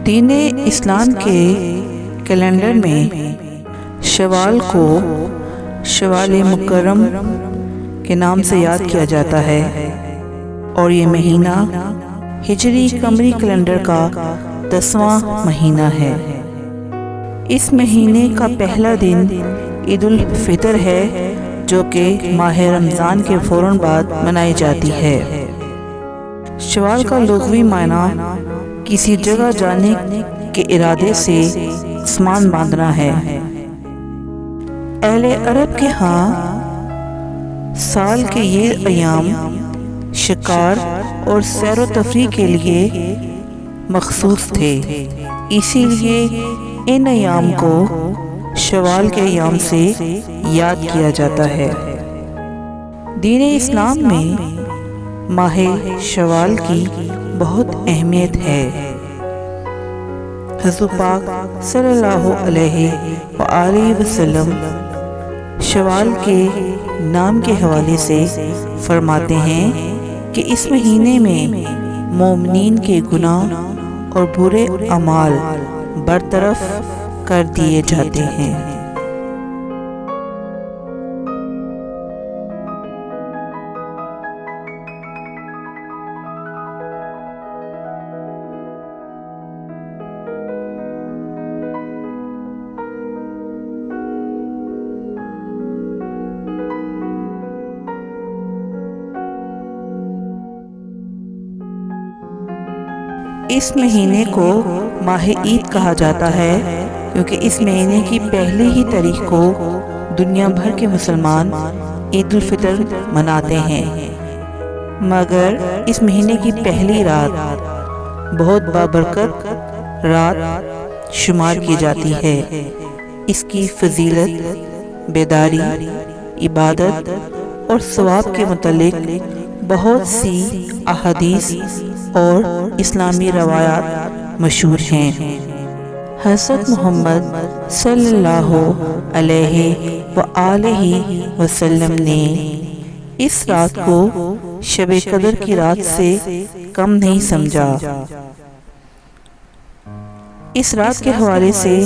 دین اسلام کے کیلنڈر میں شوال کو شوال مکرم کے نام سے یاد کیا جاتا ہے، اور یہ مہینہ ہجری قمری کیلنڈر کا 10واں مہینہ ہے۔ اس مہینے کا پہلا دن عید الفطر ہے، جو کہ ماہ رمضان کے فوراً بعد منائی جاتی ہے۔ شوال کا لغوی معنی کسی جگہ جانے کے ارادے سے آسمان باندھنا ہے۔ اہل عرب کے ہاں سال کے یہ ایام شکار اور سیر و تفریح کے لیے مخصوص تھے، اسی لیے ان ایام کو شوال کے ایام سے یاد کیا جاتا ہے۔ دین اسلام میں ماہ شوال کی بہت اہمیت ہے۔ حضور پاک صلی اللہ علیہ وآلہ وسلم شوال کے نام کے حوالے سے فرماتے ہیں کہ اس مہینے میں مومنین کے گناہ اور برے اعمال برطرف کر دیے جاتے ہیں۔ اس مہینے کو ماہ عید کہا جاتا ہے، کیونکہ اس مہینے کی پہلی ہی تاریخ کو دنیا بھر کے مسلمان عید الفطر مناتے ہیں، مگر اس مہینے کی پہلی رات بہت بابرکت رات شمار کی جاتی ہے۔ اس کی فضیلت، بیداری، عبادت اور ثواب کے متعلق بہت سی احادیث اور اسلامی روایات مشہور ہیں۔ حضرت محمد صلی اللہ علیہ وآلہ وسلم نے اس رات کو شب قدر کی رات سے کم نہیں سمجھا۔ اس رات کے حوالے سے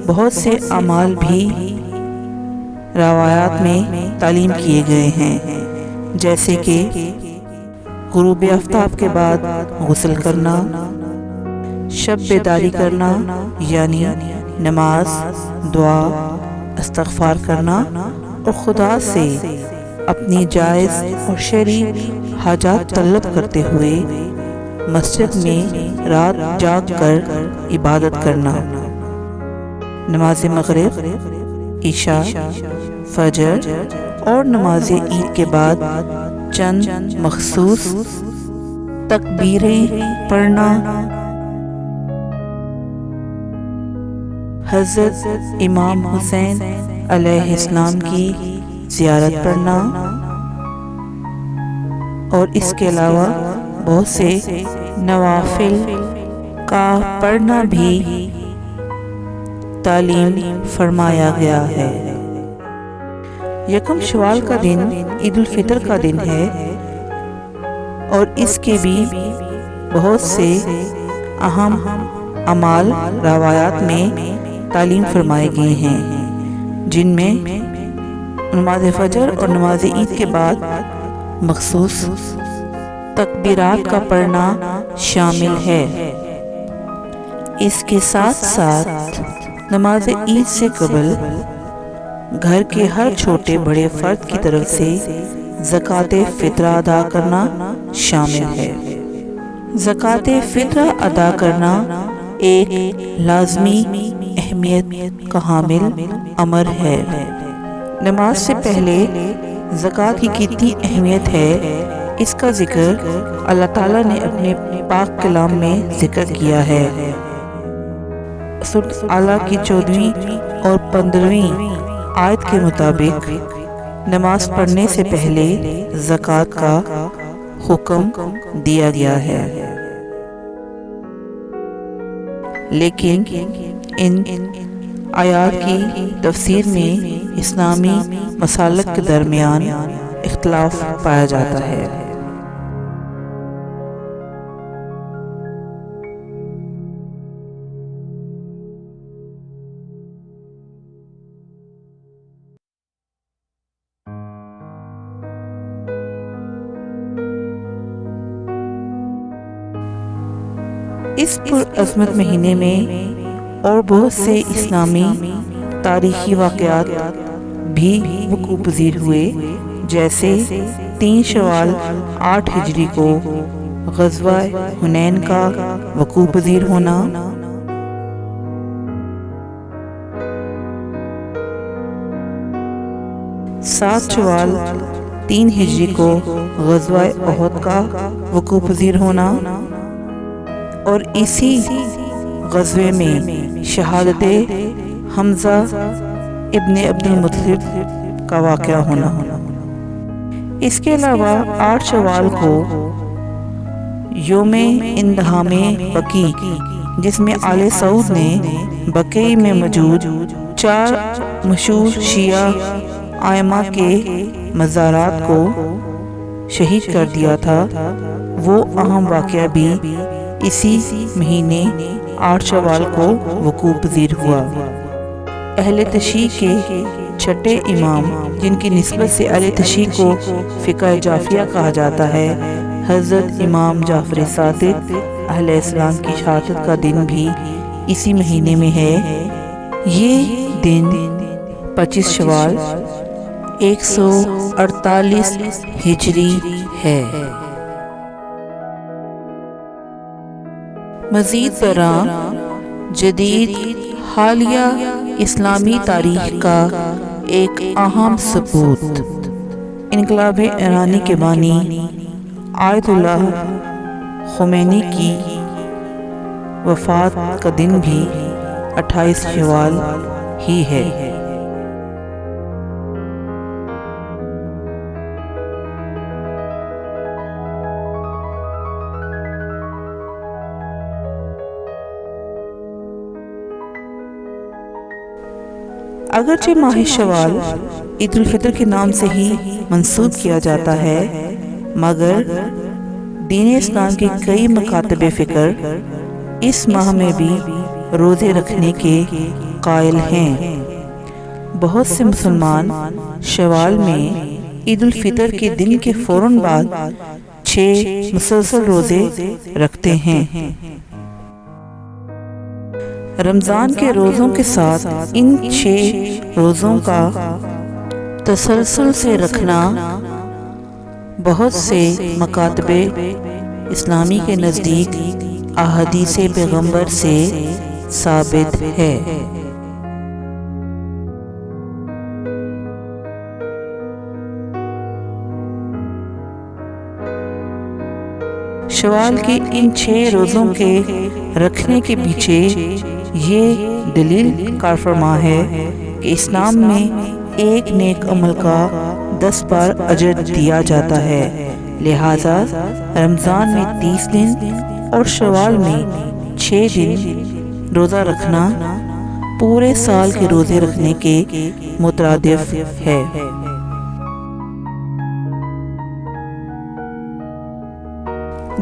بہت سے اعمال بھی روایات میں تعلیم کیے گئے ہیں، جیسے کہ غروب آفتاب کے بعد غسل کرنا، شب بیداری کرنا یعنی نماز، دعا، استغفار کرنا، اور خدا سے اپنی جائز اور شرعی حاجات طلب کرتے ہوئے مسجد میں رات جاگ کر عبادت کرنا، نماز مغرب، عشاء، فجر اور نماز عید کے بعد چند مخصوص تکبیریں پڑھنا، حضرت امام حسین علیہ السلام کی زیارت پڑھنا، اور اس کے علاوہ بہت سے نوافل کا پڑھنا بھی تعلیم فرمایا گیا ہے۔ یکم شوال کا دن عید الفطر کا دن ہے، اور اس کے بھی بہت سے اہم اعمال روایات میں تعلیم فرمائے گئے ہیں، جن میں نماز فجر اور نماز عید کے بعد مخصوص تکبیرات کا پڑھنا شامل ہے۔ اس کے ساتھ ساتھ نماز عید سے قبل گھر کے ہر چھوٹے بڑے فرد کی طرف سے زکوٰۃ فطرہ ادا کرنا شامل ہے۔ زکوٰۃ فطرہ ادا کرنا ایک لازمی اہمیت کا حامل امر ہے۔ نماز سے پہلے زکوٰۃ کی کتنی اہمیت ہے، اس کا ذکر اللہ تعالیٰ نے اپنے پاک کلام میں ذکر کیا ہے۔ سورۃ اعلیٰ کی 14ویں اور 15ویں آیت کے مطابق نماز پڑھنے سے پہلے زکوٰۃ کا حکم دیا گیا ہے، لیکن ان آیات کی تفسیر میں اسلامی مسالک کے درمیان اختلاف پایا جاتا ہے۔ اس پرعظمت مہینے میں اور بہت سے اسلامی تاریخی واقعات بھی وقوع پذیر ہوئے، جیسے 3 شوال 8 ہجری کو غزوہ حنین کا وقوع پذیر ہونا، 7 شوال 3 ہجری کو غزوہ احد کا وقوع پذیر ہونا، اور اسی غزوے میں شہادت حمزہ ابن عبد المطلب کا واقعہ ہونا۔ اس کے علاوہ 8 شوال کو یوم اندہام بقیع، جس میں آل سعود نے بقیع میں موجود 4 مشہور شیعہ ائمہ کے مزارات کو شہید کر دیا تھا، وہ اہم واقعہ بھی اسی مہینے 8 شوال کو وقوع پذیر ہوا۔ اہل تشیع کے چھٹے امام، جن کی نسبت سے اہل تشیع کو فقہ جعفریہ کہا جاتا ہے، حضرت امام جعفر صادق علیہ السلام کی شہادت کا دن بھی اسی مہینے میں ہے۔ یہ دن 25 شوال 148 ہجری ہے۔ مزید برآں جدید حالیہ اسلامی تاریخ کا ایک اہم ثبوت انقلاب ایرانی کے بانی آیت اللہ خمینی کی وفات کا دن بھی 28 شوال ہی ہے۔ اگرچہ ماہ شوال عید الفطر کے نام سے ہی منسوب کیا جاتا ہے، مگر دین اسلام کے کئی مکاتب فکر اس ماہ میں بھی روزے رکھنے کے قائل ہیں۔ بہت سے مسلمان شوال میں عید الفطر کے دن کے فوراً بعد 6 مسلسل روزے رکھتے ہیں۔ رمضان کے روزوں کے ساتھ ان 6 روزوں کا تسلسل سے رکھنا بہت سے مکاتب اسلامی کے نزدیک احادیث پیغمبر سے ثابت ہے۔ شوال کے ان 6 روزوں کے رکھنے کے پیچھے یہ دلیل کارفرما ہے کہ اسلام میں ایک نیک عمل کا 10 بار اجر دیا جاتا ہے، لہذا رمضان میں 30 دن اور شوال میں 6 دن روزہ رکھنا پورے سال کے روزے رکھنے کے مترادف ہے۔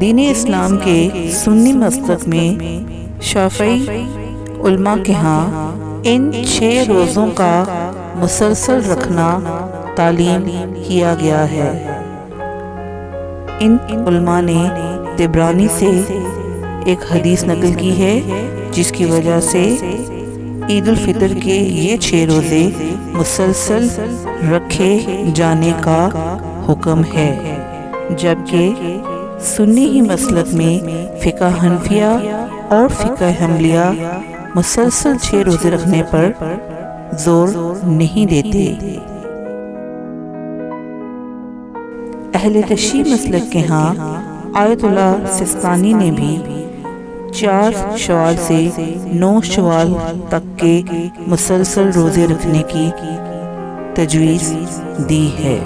دین اسلام کے سنی مسلک میں شافعی علماء کے ہاں ان 6 روزوں کا مسلسل رکھنا تعلیم کیا گیا ہے۔ ان علماء نے طبرانی سے ایک حدیث نقل کی ہے جس کی وجہ سے عید الفطر کے یہ 6 روزے مسلسل رکھے جانے کا حکم ہے، جبکہ سنی ہی مسلک میں فقہ حنفیہ اور فقہ حنبلیہ مسلسل 6 روزے رکھنے پر زور نہیں دیتے۔ اہل تشیع مسلک کے ہاں آیت اللہ سستانی نے بھی 4 شوال سے 9 شوال تک کے مسلسل روزے رکھنے کی تجویز دی ہے۔